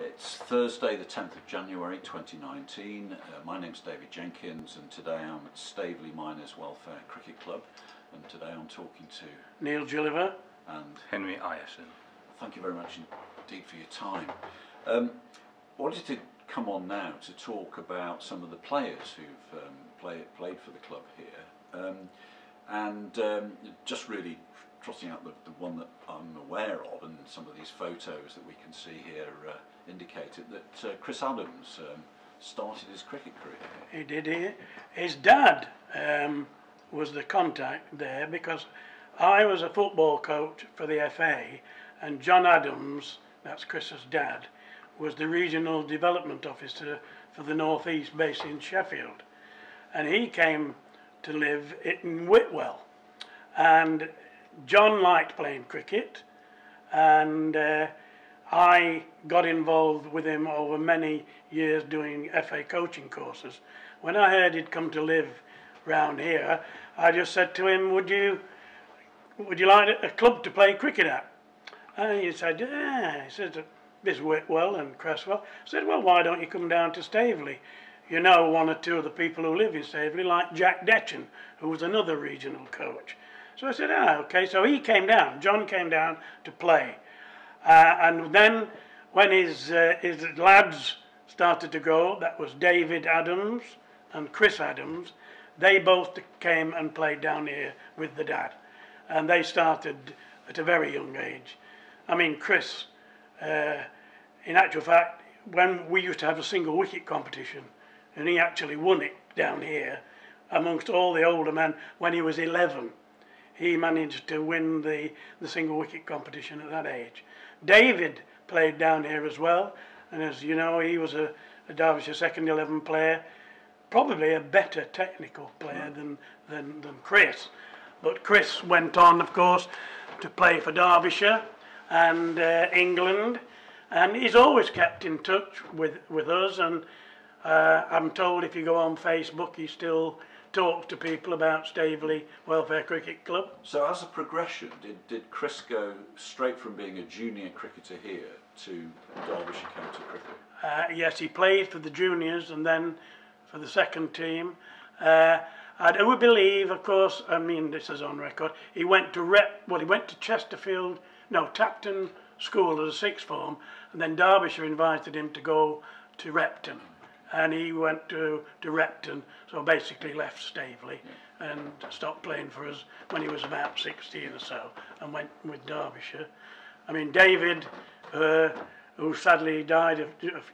It's Thursday the 10th of January 2019. My name's David Jenkins and today I'm at Staveley Miners Welfare Cricket Club, and today I'm talking to Neil Gilliver and Henry Ireson. Thank you very much indeed for your time. I wanted to come on now to talk about some of the players who've played for the club here, and just really trotting out the one that I'm aware of, and some of these photos that we can see here indicated that Chris Adams started his cricket career here. He did. His dad was the contact there, because I was a football coach for the FA, and John Adams, that's Chris's dad, was the regional development officer for the North East, based in Sheffield, and he came to live in Whitwell, and John liked playing cricket, and I got involved with him over many years doing FA coaching courses. When I heard he'd come to live round here, I just said to him, would you like a club to play cricket at? And he said, yeah. He said, this Whitwell and Cresswell. I said, well, why don't you come down to Staveley? You know one or two of the people who live in Staveley, like Jack Detchen, who was another regional coach. So I said, okay. So he came down, John came down to play. And then when his lads started to go, that was David Adams and Chris Adams, they both came and played down here with the dad. And they started at a very young age. I mean, Chris, in actual fact, when we used to have a single wicket competition, and he actually won it down here amongst all the older men when he was 11. He managed to win the single wicket competition at that age. David played down here as well, and as you know, he was a Derbyshire second 11 player, probably a better technical player than Chris. But Chris went on, of course, to play for Derbyshire and England, and he's always kept in touch with us, and I'm told if you go on Facebook he still talks to people about Staveley Welfare Cricket Club. So as a progression, did Chris go straight from being a junior cricketer here to Derbyshire County Cricket? Yes, he played for the juniors and then for the second team. I do believe, of course, I mean this is on record, he went to Chesterfield, no, Tapton School as a sixth form, and then Derbyshire invited him to go to Repton. And he went to Repton, so basically left Staveley and stopped playing for us when he was about 16 or so, and went with Derbyshire. I mean, David, who sadly died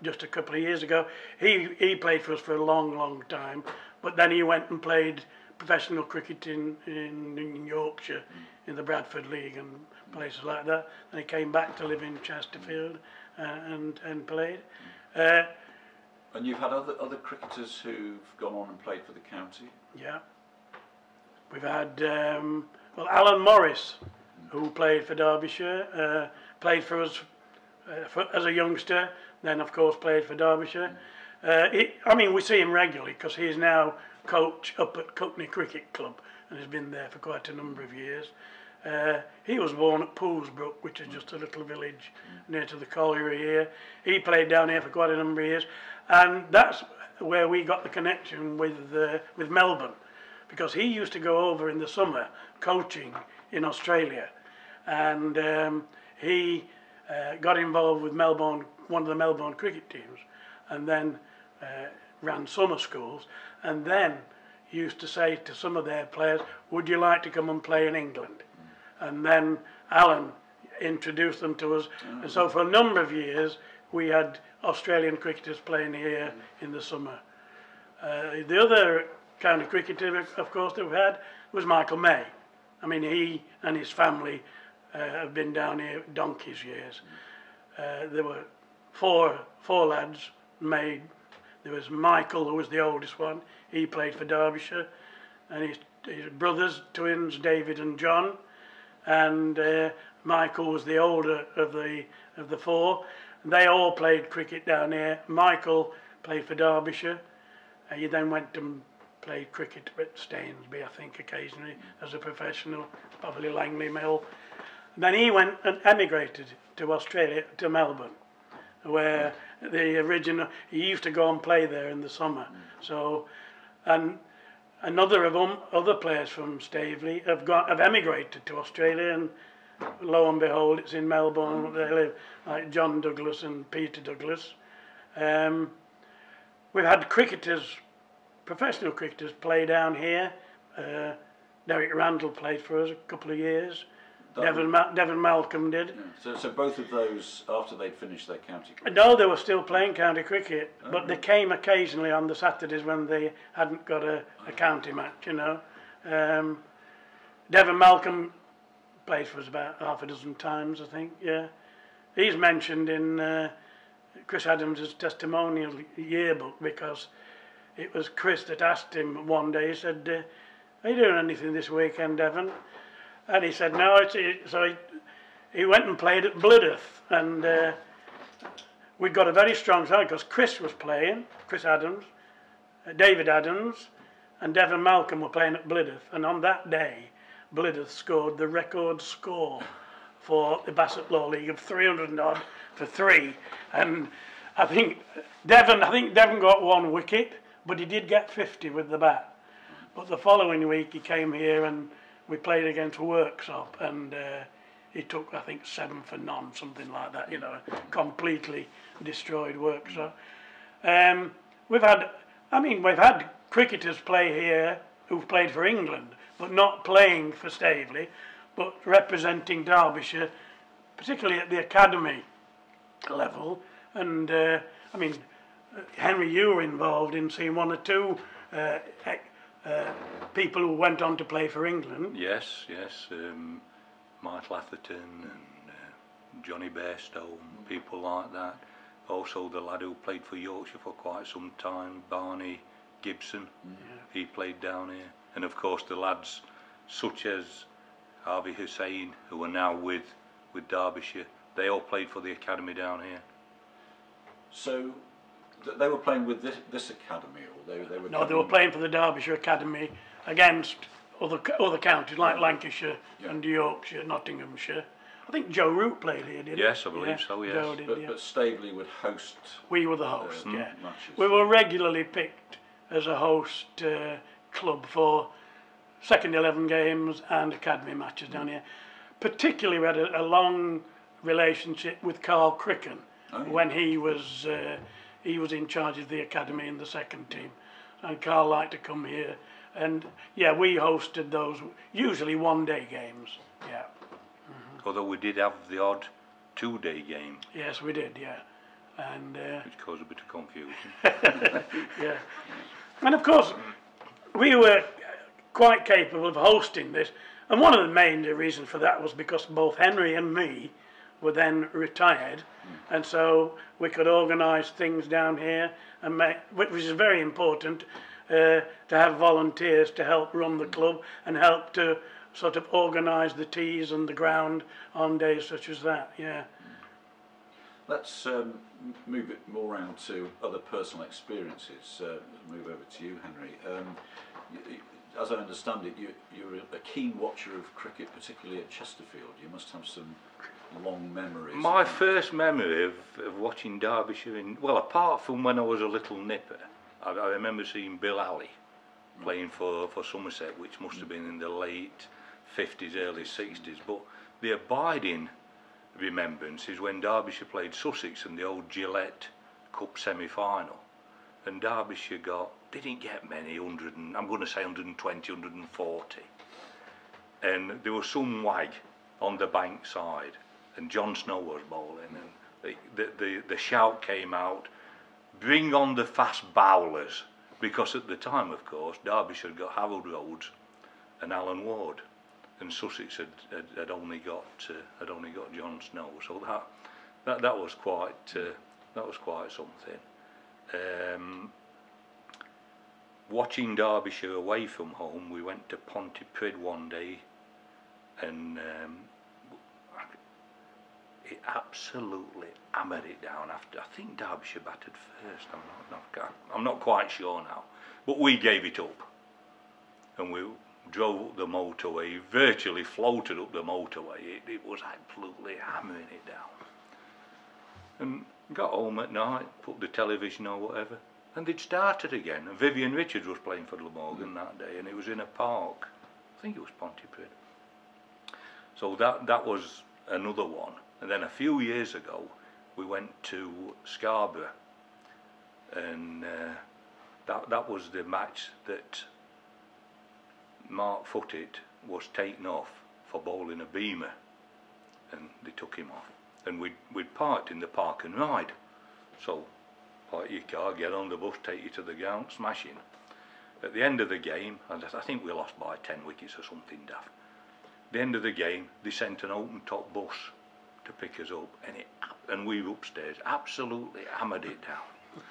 just a couple of years ago, he played for us for a long, long time, but then he went and played professional cricket in Yorkshire, in the Bradford League and places like that. And he came back to live in Chesterfield and played. And you've had other cricketers who've gone on and played for the county? Yeah. We've had, well, Alan Morris, who played for Derbyshire, played for us as a youngster, then of course played for Derbyshire. I mean, we see him regularly because he's now coach up at Cockney Cricket Club and has been there for quite a number of years. He was born at Poolsbrook, which is just a little village near to the colliery here. He played down here for quite a number of years, and that's where we got the connection with Melbourne, because he used to go over in the summer coaching in Australia, and he got involved with Melbourne, one of the Melbourne cricket teams, and then ran summer schools, and then used to say to some of their players, would you like to come and play in England? And then Alan introduced them to us, and so for a number of years we had Australian cricketers playing here in the summer. The other kind of cricketer, of course, that we had was Michael May. I mean, he and his family have been down here donkey's years. There were four lads made. There was Michael, who was the oldest one. He played for Derbyshire, and his brothers, twins, David and John, and Michael was the older of the four. They all played cricket down here. Michael played for Derbyshire. He then went and played cricket at Stainsby, I think, occasionally as a professional, probably Langley Mill. Then he went and emigrated to Australia, to Melbourne, where the original, he used to go and play there in the summer. So, and another of them, other players from Staveley have emigrated to Australia, and lo and behold, it's in Melbourne they live, like John Douglas and Peter Douglas. We've had cricketers, professional cricketers, play down here. Derek Randall played for us a couple of years. Devon Malcolm did. Yeah. So both of those, after they'd finished their county cricket? No, they were still playing county cricket, but they came occasionally on the Saturdays when they hadn't got a county match, you know. Devon Malcolm played for us about half a dozen times, I think, yeah. He's mentioned in Chris Adams's testimonial yearbook, because it was Chris that asked him one day, he said, are you doing anything this weekend, Devon? And he said no. So he went and played at Blyderth, and we got a very strong side because Chris was playing, Chris Adams, David Adams, and Devon Malcolm were playing at Blyderth. And on that day, Blyderth scored the record score for the Bassett Law League of 300 and odd for 3. And I think Devon got 1 wicket, but he did get 50 with the bat. But the following week he came here and we played against Worksop, and he took, I think, 7 for none, something like that, you know, completely destroyed Worksop. We've had cricketers play here who've played for England, but not playing for Staveley, but representing Derbyshire, particularly at the academy level. And Henry, you were involved in seeing 1 or 2 people who went on to play for England. Yes. Mike Latherton and Johnny Bairstow, people like that. Also the lad who played for Yorkshire for quite some time, Barney Gibson, he played down here. And of course the lads such as Harvey Hussain, who are now with Derbyshire, they all played for the academy down here. So they were playing with this academy, or they were? No, they were playing for the Derbyshire Academy against other counties like Lancashire and Yorkshire, Nottinghamshire. I think Joe Root played here, did he? Yes, I believe so, yes. Joe did, but Staveley would host. We were the host, yeah. Matches. We were regularly picked as a host club for second 11 games and academy matches down here. Particularly, we had a long relationship with Carl Cricken when he was in charge of the academy in the second team, and Carl liked to come here, and yeah, we hosted those usually 1-day games. Yeah. Although we did have the odd 2-day game. Yes, we did. Yeah, and which caused a bit of confusion. Yeah, and of course we were quite capable of hosting this, and one of the main reasons for that was because both Henry and me were then retired, and so we could organise things down here, and which is very important, to have volunteers to help run the club and help to sort of organise the tees and the ground on days such as that. Yeah. Let's move it more around to other personal experiences. Move over to you, Henry. As I understand it, you're a keen watcher of cricket, particularly at Chesterfield. You must have some long memories. My first memory of watching Derbyshire, well, apart from when I was a little nipper, I remember seeing Bill Alley playing for Somerset, which must have been in the late 50s, early 60s. But the abiding remembrance is when Derbyshire played Sussex in the old Gillette Cup semi-final, and Derbyshire didn't get many, I'm going to say 120, 140, and there was some wag on the bank side, and John Snow was bowling, and the shout came out, bring on the fast bowlers, because at the time, of course, Derbyshire had got Harold Rhodes and Alan Ward, and Sussex had only got John Snow, so that was quite something. Watching Derbyshire away from home, we went to Pontypridd one day, and it absolutely hammered it down after. I think Derbyshire batted first. I'm not quite sure now, but we gave it up, and we drove up the motorway, virtually floated up the motorway. It was absolutely hammering it down. And Got home at night, put the television or whatever, and they'd started again. And Vivian Richards was playing for Glamorgan that day, and it was in a park. I think it was Pontypridd. So that was another one. And then a few years ago, we went to Scarborough, and that was the match that Mark Footit was taken off for bowling a beamer, and they took him off. And we'd parked in the park and ride. So, park your car, get on the bus, take you to the ground, smash in. At the end of the game, and I think we lost by 10 wickets or something daft. At the end of the game, they sent an open top bus to pick us up, and we were upstairs, absolutely hammered it down.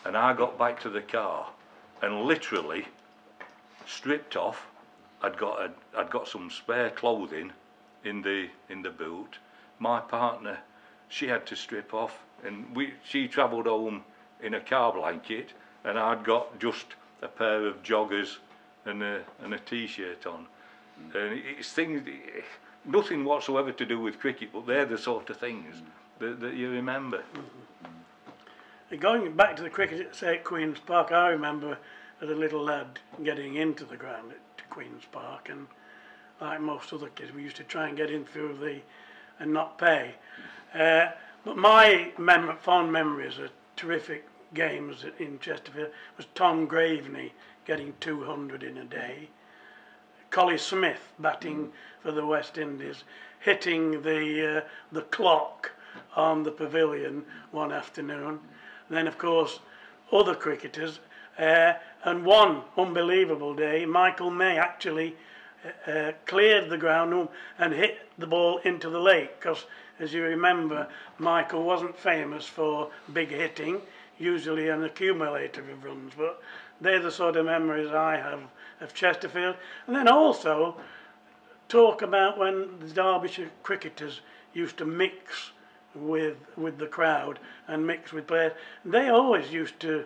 And I got back to the car and literally stripped off. I'd got some spare clothing in the boot. My partner, she had to strip off, and she travelled home in a car blanket, and I'd got just a pair of joggers and a t-shirt on. And it's things, nothing whatsoever to do with cricket, but they're the sort of things that you remember. Going back to the cricket at, say, at Queen's Park, I remember as a little lad getting into the ground at Queen's Park, and like most other kids, we used to try and get in through and not pay. But my fond memories of terrific games in Chesterfield was Tom Graveney getting 200 in a day, Collie Smith batting for the West Indies, hitting the clock on the pavilion one afternoon. And then, of course, other cricketers. And one unbelievable day, Michael May actually cleared the ground and hit the ball into the lake, because, as you remember, Michael wasn't famous for big hitting, usually an accumulator of runs, but they're the sort of memories I have of Chesterfield. And then also talk about when the Derbyshire cricketers used to mix with the crowd and mix with players. They always used to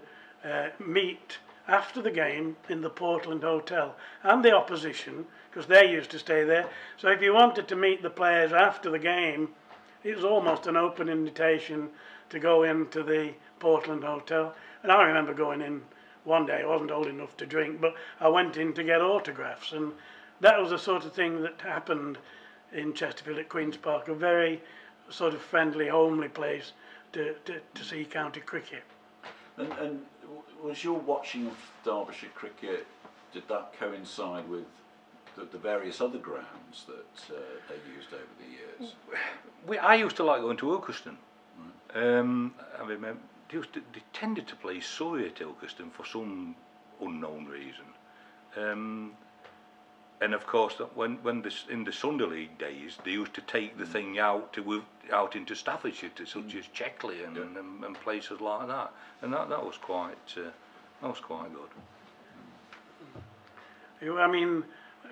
meet after the game in the Portland Hotel, and the opposition, because they used to stay there. So if you wanted to meet the players after the game, it was almost an open invitation to go into the Portland Hotel. And I remember going in one day. I wasn't old enough to drink, but I went in to get autographs, and that was the sort of thing that happened in Chesterfield at Queen's Park, a very sort of friendly, homely place to see county cricket. And was your watching of Derbyshire cricket, did that coincide with the various other grounds that they used over the years? I used to like going to Ilkeston. I remember they tended to play Surrey at Ilkeston for some unknown reason. And of course, when this, in the Sunday League days, they used to take the thing out into Staffordshire, to such as Checkley and places like that, and that was quite good. I mean,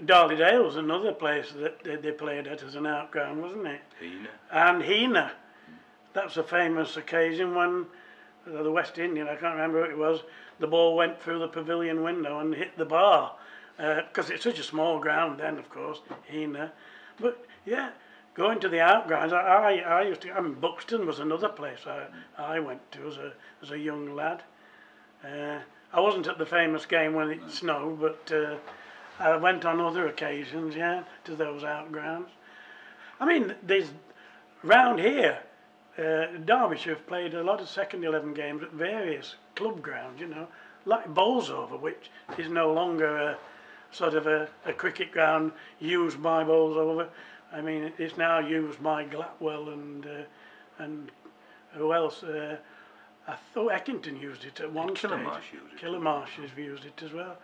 Darley-Dale was another place that they played at as an outground, wasn't it? Hena. And Hena. That's a famous occasion when the West Indian, I can't remember who it was, the ball went through the pavilion window and hit the bar. Because it's such a small ground then, of course, Hena. But yeah, going to the outgrounds, I used to, I mean, Buxton was another place I went to as a young lad. I wasn't at the famous game when it snowed, but I went on other occasions, yeah, to those outgrounds. I mean, there's, round here, Derbyshire have played a lot of second 11 games at various club grounds, you know, like Bolsover, which is no longer a sort of a cricket ground used by Bolsover. I mean, it's now used by Glatwell and who else? I thought Eckington used it at one stage. Kilmarsh has used it as well.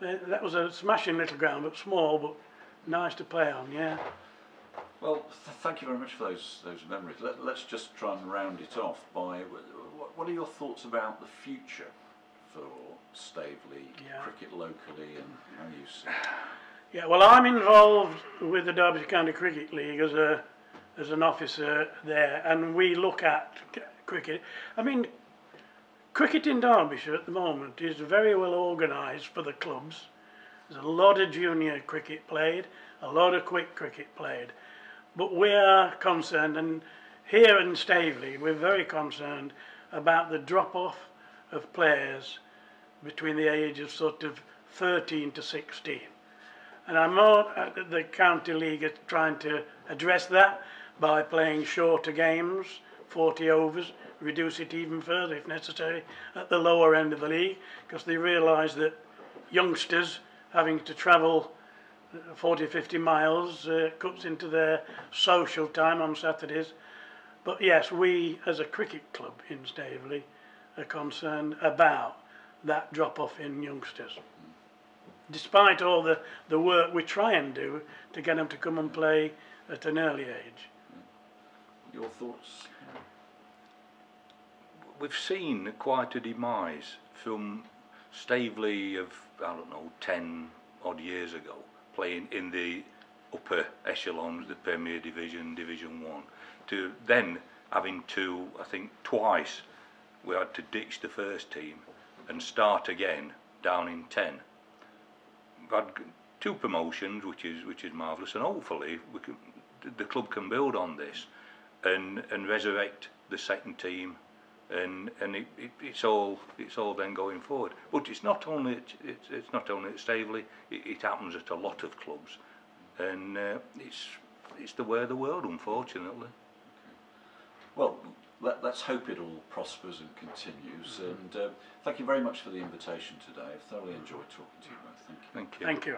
That was a smashing little ground, but small, but nice to play on, yeah. Well, thank you very much for those memories. Let's just try and round it off by, what are your thoughts about the future for Staveley cricket locally, and how you see it? Yeah, well, I'm involved with the Derbyshire County Cricket League as an officer there, and we look at cricket. I mean, cricket in Derbyshire at the moment is very well organised for the clubs. There's a lot of junior cricket played, a lot of quick cricket played. But we are concerned, and here in Staveley, we're very concerned about the drop-off of players between the age of sort of 13 to 16. And I'm more at the County League are trying to address that by playing shorter games, 40 overs, reduce it even further if necessary at the lower end of the league, because they realise that youngsters having to travel 40, 50 miles cuts into their social time on Saturdays. But yes, we as a cricket club in Staveley are concerned about that drop-off in youngsters. Despite all the work we try and do to get them to come and play at an early age. Your thoughts? We've seen quite a demise from Staveley of, I don't know, 10 odd years ago, playing in the upper echelons, the Premier Division, Division 1, to then having to, I think twice, we had to ditch the first team and start again down in 10. We've had 2 promotions, which is marvellous, and hopefully the club can build on this and resurrect the second team, and it's all then going forward. But it's not only at Staveley. It happens at a lot of clubs, and it's the way of the world, unfortunately. Well, let's hope it all prospers and continues. And thank you very much for the invitation today. I've thoroughly enjoyed talking to you both. Thank you. Thank you. Thank you.